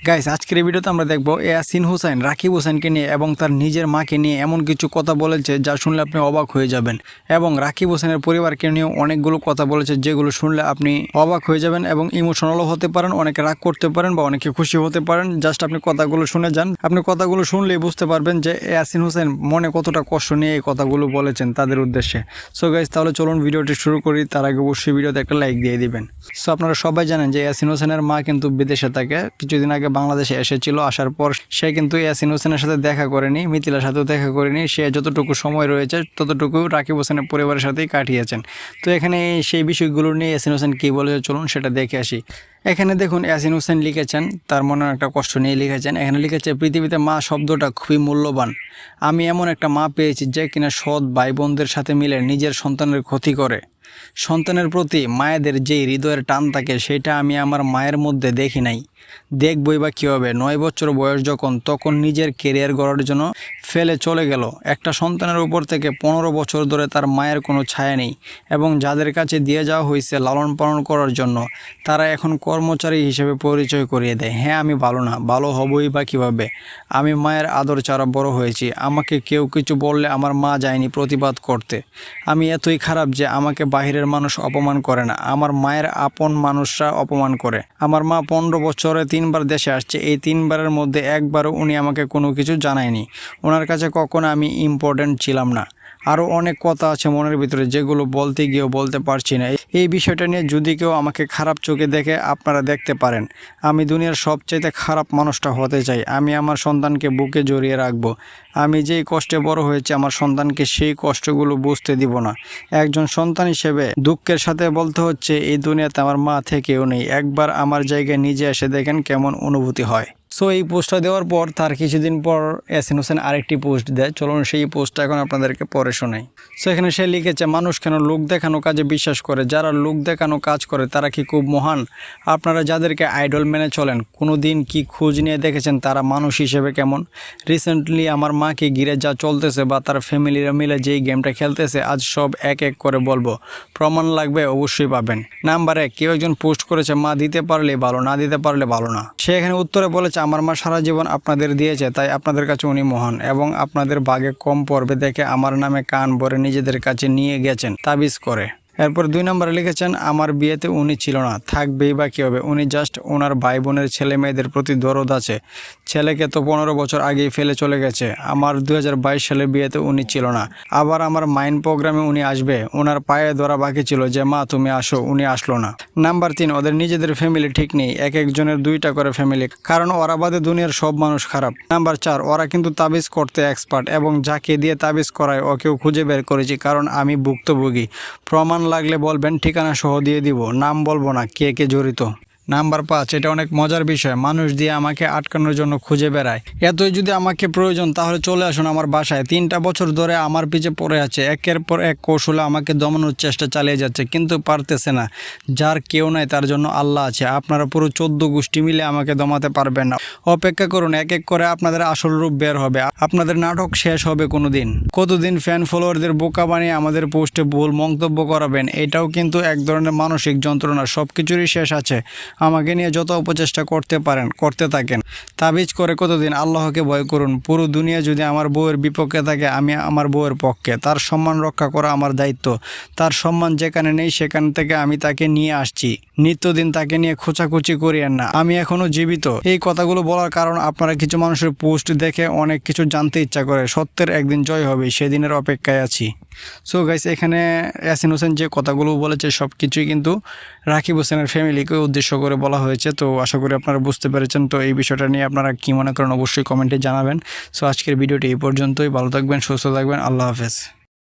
Guys আজকের এই ভিডিওতে আমরা দেখব ইয়াসিন হুসাইন রাকিব হোসেনকে নিয়ে এবং তার নিজের মাকে নিয়ে এমন কিছু কথা বলেছে যা শুনলে আপনি অবাক হয়ে যাবেন এবং রাকিব হোসেনের পরিবারকে নিয়ে অনেকগুলো কথা বলেছে যেগুলো শুনলে আপনি অবাক হয়ে যাবেন এবং ইমোশনালও হতে পারেন, অনেকে রাগ করতে পারেন বা অনেকে খুশি হতে পারেন। জাস্ট আপনি কথাগুলো শুনে যান, আপনি কথাগুলো শুনলেই বুঝতে পারবেন যে ইয়াসিন হুসাইন মনে কতটা কষ্ট নিয়ে এই কথাগুলো বলেছেন তাদের উদ্দেশ্যে। সো গাইস তাহলে চলুন ভিডিওটি শুরু করি। তার আগে অবশ্যই ভিডিওতে একটা লাইক দিয়ে দিবেন। সো আপনারা সবাই জানেন যে ইয়াসিন হোসেনের মা কিন্তু বিদেশে থাকে, কিছুদিন আগে বাংলাদেশে এসেছিল। আসার পর সে কিন্তু ইয়াসিন হোসেনের সাথে দেখা করেনি, মিথিলার সাথেও দেখা করেনি। সে যতটুকু সময় রয়েছে ততটুকু রাকিব হোসেনের পরিবারের সাথেই কাটিয়েছেন। তো এখানে সেই বিষয়গুলো নিয়ে ইয়াসিন হোসেন কী বলেছে চলুন সেটা দেখে আসি। এখানে দেখুন ইয়াসিন হোসেন লিখেছেন, তার মনে একটা কষ্ট নিয়ে লিখেছেন। এখানে লিখেছে, পৃথিবীতে মা শব্দটা খুবই মূল্যবান। আমি এমন একটা মা পেয়েছি যে কিনা সৎ ভাই বোনদের সাথে মিলে নিজের সন্তানের ক্ষতি করে। সন্তানের প্রতি মায়েদের যেই হৃদয়ের টান থাকে সেটা আমি আমার মায়ের মধ্যে দেখি নাই। দেখবই বা কী হবে, 9 বছর বয়স যখন তখন নিজের কেরিয়ার গড়ার জন্য ফেলে চলে গেল। একটা সন্তানের উপর থেকে 15 বছর ধরে তার মায়ের কোনো ছায়া নেই এবং যাদের কাছে দিয়ে যাওয়া হয়েছে লালন পালন করার জন্য তারা এখন কর্মচারী হিসেবে পরিচয় করিয়ে দেয়। হ্যাঁ আমি ভালো না, ভালো হবই বা কীভাবে? আমি মায়ের আদর ছাড়া বড় হয়েছি। আমাকে কেউ কিছু বললে আমার মা যায়নি প্রতিবাদ করতে। আমি এতই খারাপ যে আমাকে বাহিরের মানুষ অপমান করে না, আমার মায়ের আপন মানুষরা অপমান করে। আমার মা 15 বছরে 3বার দেশে আসছে, এই 3বারের মধ্যে একবারও উনি আমাকে কোনো কিছু জানায়নি। ওনার কাছে কখনো আমি ইম্পর্টেন্ট ছিলাম না। আরও অনেক কথা আছে মনের ভিতরে যেগুলো বলতে গিয়েও বলতে পারছি না। এই বিষয়টা নিয়ে যদি কেউ আমাকে খারাপ চোখে দেখে আপনারা দেখতে পারেন। আমি দুনিয়ার সবচাইতে খারাপ মানুষটা হতে চাই। আমি আমার সন্তানকে বুকে জড়িয়ে রাখবো। আমি যেই কষ্টে বড় হয়েছে আমার সন্তানকে সেই কষ্টগুলো বুঝতে দিব না। একজন সন্তান হিসেবে দুঃখের সাথে বলতে হচ্ছে এই দুনিয়াতে আমার মা থেকেও নেই। একবার আমার জায়গায় নিজে এসে দেখেন কেমন অনুভূতি হয়। সো এই পোস্টটা দেওয়ার পর তার কিছুদিন পর ইয়াসিন হোসেন আরেকটি পোস্ট দেয়। চলুন সেই পোস্টটা এখন আপনাদেরকে পড়ে শোনাই। সো এখানে সে লিখেছে, মানুষ কেন লোক দেখানো কাজে বিশ্বাস করে? যারা লোক দেখানো কাজ করে তারা কি খুব মহান? আপনারা যাদেরকে আইডল মেনে চলেন কোনো দিন কি খোঁজ নিয়ে দেখেছেন তারা মানুষ হিসেবে কেমন? রিসেন্টলি আমার মাকে ঘিরে যা চলতেছে বা তার ফ্যামিলিরা মিলে যেই গেমটা খেলতেছে আজ সব এক এক করে বলবো। প্রমাণ লাগবে? অবশ্যই পাবেন। নাম্বার 1, কেউ একজন পোস্ট করেছে মা দিতে পারলে ভালো, না দিতে পারলে ভালো না। সে এখানে উত্তরে বলেছে, আমার মা সারা জীবন আপনাদের দিয়েছে তাই আপনাদের কাছে উনি মহান এবং আপনাদের ভাগে কম পড়বে দেখে আমার নামে কান ভরে নিজেদের কাছে নিয়ে গেছেন তাবিজ করে। এরপর 2 নম্বরে লিখেছেন, আমার বিয়েতে উনি ছিল না, থাকবেই বা কী হবে? উনি জাস্ট ওনার ভাই বোনের ছেলে মেয়েদের প্রতি দরদ আছে। ছেলেকে তো 15 বছর আগেই ফেলে চলে গেছে। আমার 2022 সালে বিয়েতে উনি ছিল না। আবার আমার মাইন্ড প্রোগ্রামে উনি আসবে, ওনার পায়ে ধরা বাকি ছিল যে মা তুমি আসো, উনি আসলো না। নাম্বার 3, ওদের নিজেদের ফ্যামিলি ঠিক নেই। এক একজনের 2টা করে ফ্যামিলি, কারণ ওরা বাদে দুনিয়ার সব মানুষ খারাপ। নাম্বার 4, ওরা কিন্তু তাবিজ করতে এক্সপার্ট এবং যাকে দিয়ে তাবিজ করায় ওকেও খুঁজে বের করেছি কারণ আমি ভুক্তভোগী। প্রমাণ লাগলে বলবেন, ঠিকানা সহ দিয়ে দিব, নাম বলবো না কে কে জড়িত। নাম্বার 5, এটা অনেক মজার বিষয়, মানুষ দিয়ে আমাকে আটকানোর জন্য খুঁজে বেড়ায়। এতই যদি আমাকে প্রয়োজন তাহলে চলে আসুন আমার বাসায়। 3টা বছর ধরে আমার পিছে পড়ে আছে, একের পর এক কৌশলে আমাকে দমানোর চেষ্টা চালিয়ে যাচ্ছে কিন্তু পারতেছে না। যার কেউ নাই তার জন্য আল্লাহ আছে। আপনারা পুরো 14 গোষ্ঠী মিলে আমাকে দমাতে পারবেন না। অপেক্ষা করুন, এক এক করে আপনাদের আসল রূপ বের হবে। আপনাদের নাটক শেষ হবে কোনোদিন। কতদিন ফ্যান ফলোয়ারদের বোকা বানিয়ে আমাদের পোস্টে ভুল মন্তব্য করাবেন? এটাও কিন্তু এক ধরনের মানসিক যন্ত্রণা। সব কিছুরই শেষ আছে। আমাকে নিয়ে যত অপচেষ্টা করতে পারেন করতে থাকেন। তাবিজ করে কতদিন? আল্লাহকে ভয় করুন। পুরো দুনিয়া যদি আমার বউয়ের বিপক্ষে থাকে আমি আমার বউয়ের পক্ষে। তার সম্মান রক্ষা করা আমার দায়িত্ব। তার সম্মান যেখানে নেই সেখান থেকে আমি তাকে নিয়ে আসছি। নিত্যদিন তাকে নিয়ে খোঁচাখুচি করিয়েন না, আমি এখনো জীবিত। এই কথাগুলো বলার কারণ আপনারা কিছু মানুষের পোস্ট দেখে অনেক কিছু জানতে ইচ্ছা করে। সত্যের একদিন জয় হবে, সেদিনের অপেক্ষায় আছি। সো গাইস, এখানে ইয়াসিন হোসেন যে কথাগুলো বলেছে সব কিছুই কিন্তু রাকিব হোসেনের ফ্যামিলিকে উদ্দেশ্য করে বলা হয়েছে। তো আশা করি আপনারা বুঝতে পেরেছেন। তো এই বিষয়টা নিয়ে আপনারা কী মনে করেন অবশ্যই কমেন্টে জানাবেন। সো আজকের ভিডিওটি এই পর্যন্তই। ভালো থাকবেন, সুস্থ থাকবেন, আল্লাহ হাফেজ।